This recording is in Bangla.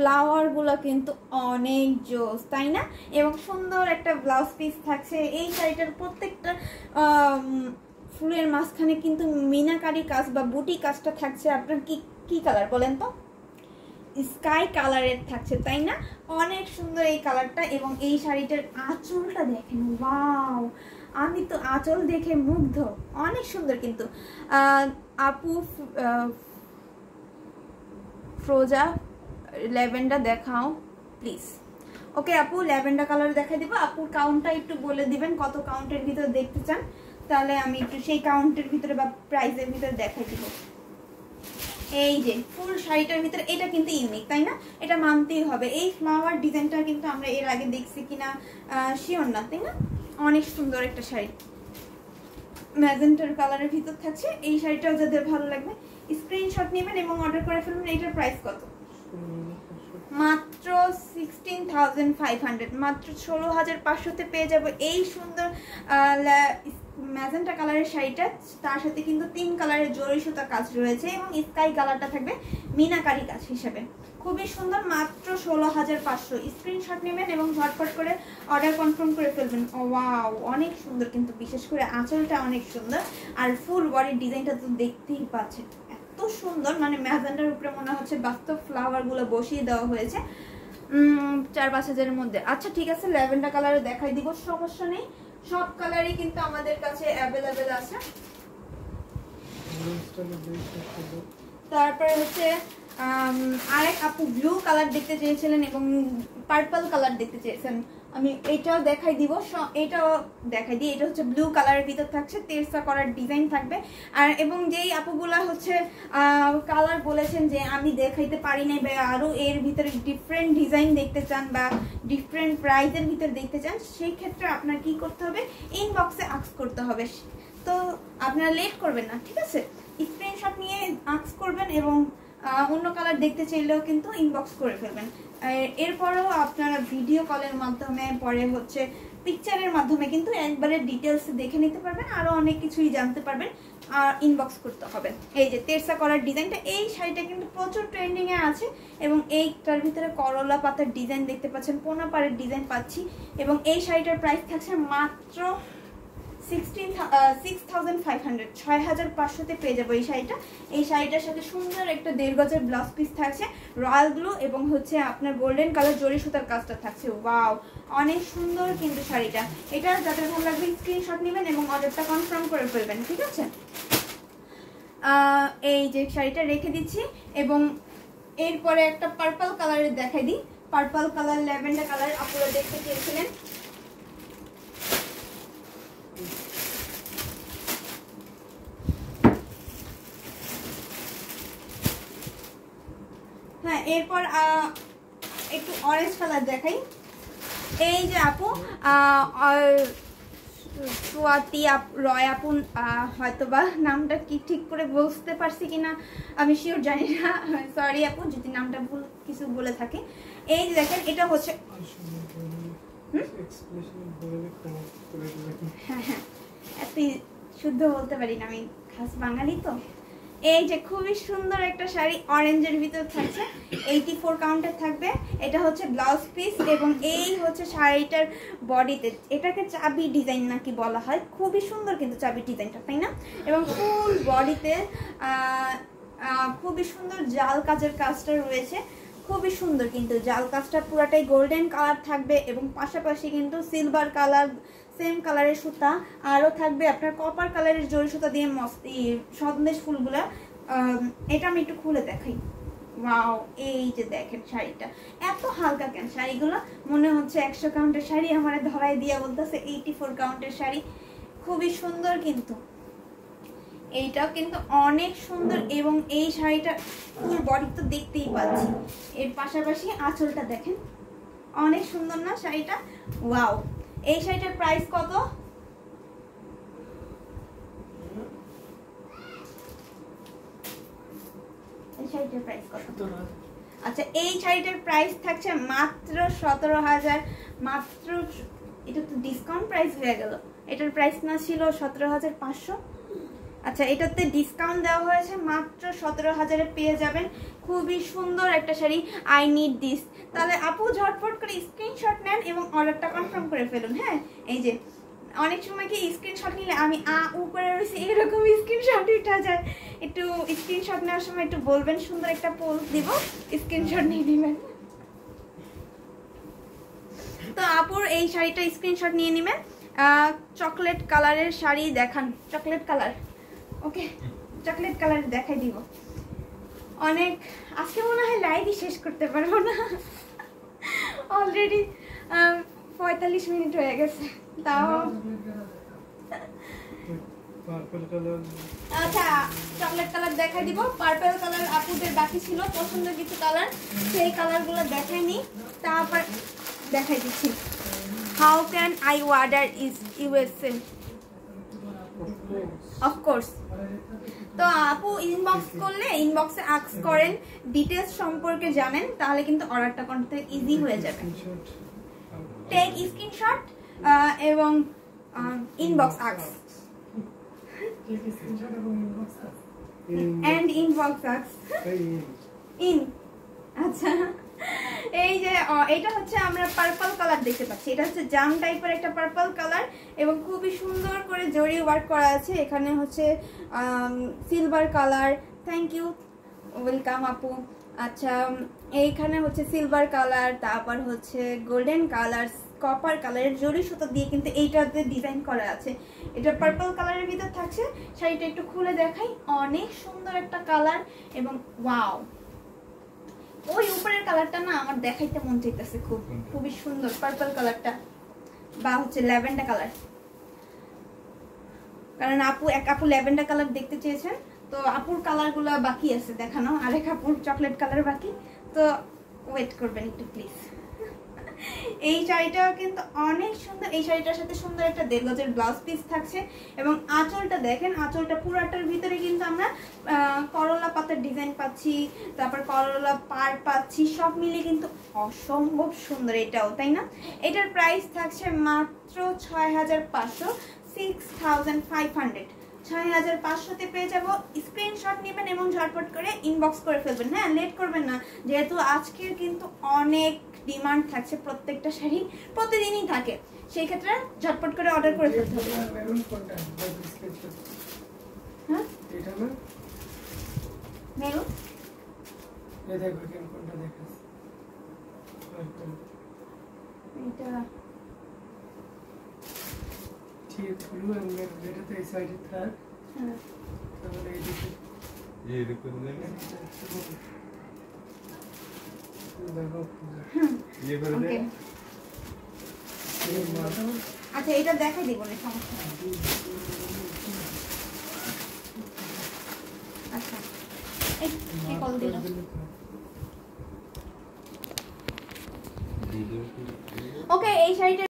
ফ্লাওয়ারগুলো কিন্তু অনেক জোস, তাই না? এবং সুন্দর একটা ব্লাউজ পিস থাকছে। এই শাড়িটার প্রত্যেকটা ফুলের মাঝখানে কিন্তু মিনাকারি কাজ বা বুটি কাজটা থাকছে। আপনার কি কালার বলেন তো? স্কাই কালারের থাকছে, তাই না? অনেক সুন্দর এই কালারটা। এবং এই শাড়িটার আঁচলটা দেখেন, ওয়াও, আমি তো আঁচল দেখে মুগ্ধ, অনেক সুন্দর। কিন্তু আপু ফ্রোজা ল্যাভেন্ডার দেখাও প্লিজ। ওকে আপু, ল্যাভেন্ডার কালার দেখাই দিব। আপুর কাউন্টটা একটু বলে দিবেন কত কাউন্টের ভিতরে দেখতে চান, তাহলে আমি একটু সেই কাউন্টের ভিতরে বা প্রাইসের ভিতরে দেখাই দিব। এই যে ফুল শাড়িটার ভিতরে এটা কিন্তু ইউনিক, তাই না? এটা মানতেই হবে। এই ফ্লাওয়ার ডিজাইনটা কিন্তু আমরা এর আগে দেখছি কিনা শিওর না, তাই না? অনেক সুন্দর একটা শাড়ি, ম্যাজেন্টার কালারের ভিতর থাকছে। এই শাড়িটাও যাদের ভালো লাগবে স্ক্রিনশট নেবেন এবং অর্ডার করে ফেলবেন। এটার প্রাইস কত? মাত্র 16,500, মাত্র 16,500-তে পেয়ে যাবো এই সুন্দর ম্যাজেন্টা কালারের শাড়িটা। তার সাথে কিন্তু 3 কালারের জরি সুতা কাজ রয়েছে এবং স্কাই কালারটা থাকবে মিনাকারি কাজ হিসেবে। খুবই সুন্দর, মাত্র 16,500। স্ক্রিনশট নেবেন এবং ঝটপট করে অর্ডার কনফার্ম করে ফেলবেন। ওয়াও, অনেক সুন্দর কিন্তু, বিশেষ করে আঁচলটা অনেক সুন্দর। আর ফুল বডির ডিজাইনটা তো দেখতেই পাচ্ছেন এত সুন্দর, মানে ম্যাজেন্টার উপরে মনে হচ্ছে বাস্তব ফ্লাওয়ারগুলো বসিয়ে দেওয়া হয়েছে 4-5 হাজারের মধ্যে। আচ্ছা ঠিক আছে, ল্যাভেন্ডার কালারে দেখাই দিব, সমস্যা নেই। সব কালারই কিন্তু আমাদের কাছে অ্যাভেলেবেল আছে। তারপরে হচ্ছে আরেক আপু ব্লু কালার দেখতে চেয়েছিলেন এবং পার্পল কালার দেখতে চেয়েছেন, আমি এটাও দেখাই দিব। এটাও দেখাই দিই। এটা হচ্ছে ব্লু কালারের ভিতর থাকছে, তেরসা করার ডিজাইন থাকবে। আর এবং যেই আপুগুলা হচ্ছে কালার বলেছেন যে আমি দেখাইতে পারি নাই বা আরও এর ভিতরে ডিফারেন্ট ডিজাইন দেখতে চান বা ডিফারেন্ট প্রাইজের ভিতরে দেখতে চান, সেই ক্ষেত্রে আপনার কি করতে হবে, ইনবক্সে আস্ক করতে হবে। তো আপনারা লেট করবেন না, ঠিক আছে? স্ক্রিনশট নিয়ে আস্ক করবেন এবং অন্য কালার দেখতে চাইলেও কিন্তু ইনবক্স করে ফেলবেন। এরপরেও আপনারা ভিডিও কলের মাধ্যমে, পরে হচ্ছে পিকচারের মাধ্যমে কিন্তু একবারে ডিটেলস দেখে নিতে পারবেন, আরও অনেক কিছুই জানতে পারবেন। আর ইনবক্স করতে হবে। এই যে তেরসা করার ডিজাইনটা, এই শাড়িটা কিন্তু প্রচুর ট্রেন্ডিংয়ে আছে এবং এইটার ভিতরে করলা পাতার ডিজাইন দেখতে পাচ্ছেন, পোনা পাড়ের ডিজাইন পাচ্ছি। এবং এই শাড়িটার প্রাইস থাকছে মাত্র 6,500, 6,500-তে পেয়ে যাবো এই শাড়িটা। এই শাড়িটার সাথে সুন্দর একটা 1.5 গজের ব্লাউজ পিস থাকছে রয়্যাল ব্লু এবং হচ্ছে আপনার গোল্ডেন কালার জরি সুতার কাজটা থাকছে। ওয়াও, অনেক সুন্দর কিন্তু শাড়িটা। এটা যাদের ভালো লাগবে স্ক্রিনশট নেবেন এবং অর্ডারটা কনফার্ম করে ফেলবেন, ঠিক আছে? এই যে শাড়িটা রেখে দিচ্ছি এবং এরপরে একটা পার্পল কালারের দেখাই দিই। পার্পল কালার, ল্যাভেন্ডার কালার আপনারা দেখতে চেয়েছিলেন। হ্যাঁ, এরপর একটু অরেঞ্জ কালার দেখাই। এই যে আপু সোয়াতি রয় আপু, হয়তোবা নামটা কি ঠিক করে বুঝতে পারছি কিনা আমি শিওর জানি না, সরি আপু যদি নামটা ভুল কিছু বলে থাকি। এই যে দেখেন, এটা হচ্ছে হ্যাঁ হ্যাঁ, এত শুদ্ধ বলতে পারি না, আমি খাস বাঙালি তো। এই যে খুবই সুন্দর একটা শাড়ি, অরেঞ্জের ভিতর থাকছে, 84 কাউন্টের থাকবে। এটা হচ্ছে ব্লাউজ পিস এবং এই হচ্ছে শাড়িটার বডিতে, এটাকে চাবি ডিজাইন নাকি বলা হয়, খুবই সুন্দর কিন্তু চাবি ডিজাইনটা, তাই না? এবং ফুল বডিতে খুবই সুন্দর জাল কাজের কাজটা রয়েছে, খুবই সুন্দর কিন্তু জাল কাজটা পুরাটাই গোল্ডেন কালার থাকবে এবং পাশাপাশি কিন্তু সিলভার কালার সেম কালারের সুতা, আরও থাকবে আপনার কপার কালারের জরি সুতা দিয়ে মস্তি সন্দেশ ফুলগুলা। এটা আমি একটু খুলে দেখাই। ওয়াও, এই যে দেখেন শাড়িটা এত হালকা কেন, শাড়িগুলো মনে হচ্ছে 100 কাউন্টের শাড়ি আমার ধরাই দিয়ে বলতেছে 84 কাউন্টের শাড়ি। খুবই সুন্দর কিন্তু, এইটাও কিন্তু অনেক সুন্দর এবং এই শাড়িটা ফুল বডি তো দেখতেই পাচ্ছি, এর পাশাপাশি আঁচলটা দেখেন অনেক সুন্দর না শাড়িটা? ওয়াও, এই শাড়িটার প্রাইস কত? এই শাড়িটার প্রাইস কত? আচ্ছা, এই শাড়িটার প্রাইস থাকছে মাত্র 17,000। মাত্র, এটা তো ডিসকাউন্ট প্রাইস হয়ে গেল, এটার প্রাইস না ছিল 17,500। আচ্ছা, এটাতে ডিসকাউন্ট দেওয়া হয়েছে, মাত্র 17,000-এ পেয়ে যাবেন। খুবই সুন্দর একটা শাড়ি, আই নিড দিস। তাহলে আপু ঝটপট করে স্ক্রিনশট নেন এবং অর্ডারটা কনফার্ম করে ফেলুন। হ্যাঁ, এই যে অনেক সময় কি স্ক্রিনশট নিলে আমি উপরে রয়েছে এরকম স্ক্রিনশট উঠা যায়, একটু স্ক্রিনশট নেওয়ার সময় একটু বলবেন, সুন্দর একটা পোজ দিব, স্ক্রিনশট নিয়ে নেবেন। তো আপুর এই শাড়িটা স্ক্রিনশট নিয়ে নেবেন। চকলেট কালারের শাড়ি দেখান, চকলেট কালার। ওকে, চকলেট কালার দেখাই দিব। অনেক আজকে মনে হয় লাইভই শেষ করতে পারবো না, অলরেডি 45 মিনিট হয়ে গেছে। তাও আচ্ছা, চকলেট কালার দেখাই দিব। পার্পল কালার আপুদের বাকি ছিল পছন্দের কিছু কালার, সেই কালারগুলো দেখাইনি, তারপর দেখাই দিচ্ছি। How can I order is USA? Of course. তো আপু ইনবক্স করলে ইনবক্সে আস্ক করেন, ডিটেলস সম্পর্কে জানেন, তাহলে কিন্তু অর্ডারটা করতে ইজি হয়ে যাবে। টেক স্ক্রিনশট এবং inbox ask and inbox ask in. আচ্ছা, এই যে এটা হচ্ছে আমরা পার্পল কালার দেখতে পাচ্ছি, এটা হচ্ছে জাম টাইপের একটা পার্পল কালার এবং খুবই সুন্দর করে জরি ওয়ার্ক করা আছে। এখানে হচ্ছে silver colour. Thank you, welcome আপু। আচ্ছা, এইখানে হচ্ছে সিলভার কালার, তারপর হচ্ছে গোল্ডেন কালার, কপার কালারের জরি সুতো দিয়ে কিন্তু এইটাতে ডিজাইন করা আছে। এটা পার্পল কালারের ভিতর থাকছে। শাড়িটা একটু খুলে দেখাই, অনেক সুন্দর একটা কালার এবং ওয়াও, ওই উপরের কালারটা না আমার দেখাইতে মন চাইতেছে, খুবই সুন্দর পার্পল কালারটা, বা হচ্ছে ল্যাভেন্ডার কালার, কারণ আপু ল্যাভেন্ডার কালার দেখতে চেয়েছেন। তো আপুর কালারগুলো বাকি আছে দেখানো, আরেক আপুর চকলেট কালার বাকি, তো ওয়েট করবেন একটু প্লিজ। এই শাড়িটা কিন্তু অনেক সুন্দর। এই শাড়িটার সাথে সুন্দর একটা 1.5 গজের ব্লাউজ পিস থাকছে এবং আঁচলটা দেখেন, আঁচলটা পুরাটার ভিতরে কিন্তু আমরা করলা পাতার ডিজাইন পাচ্ছি, তারপর করলা পাড় পাচ্ছি, সব মিলিয়ে কিন্তু অসম্ভব সুন্দর এটাও, তাই না? এটার প্রাইস থাকছে মাত্র 6500, 6500, 6500-তে পেয়ে যাব। স্ক্রিনশট নেবেন এবং ঝটপট করে ইনবক্স করে ফেলবেন। হ্যাঁ, লেট করবেন না, যেহেতু আজকের কিন্তু অনেক ডিমান্ড থাকছে, প্রত্যেকটা শাড়ি প্রতিদিনই থাকে, সেই ক্ষেত্রে ঝটপট করে অর্ডার করে ফেলতে হবে। হ্যাঁ, এটা না মেরুন, এই দেখো কোনটা দেখাস, এটা ঠিক ব্লু এন্ড এটা তো এই সাইডে থাক। হ্যাঁ, তাহলে এইদিকে এই দেখো না, দেখো ये कर दे। আচ্ছা, এটা দেখাই দিব না, সমস্যা নেই। আচ্ছা, এই কি কল দিল? ওকে, এই শাড়িটা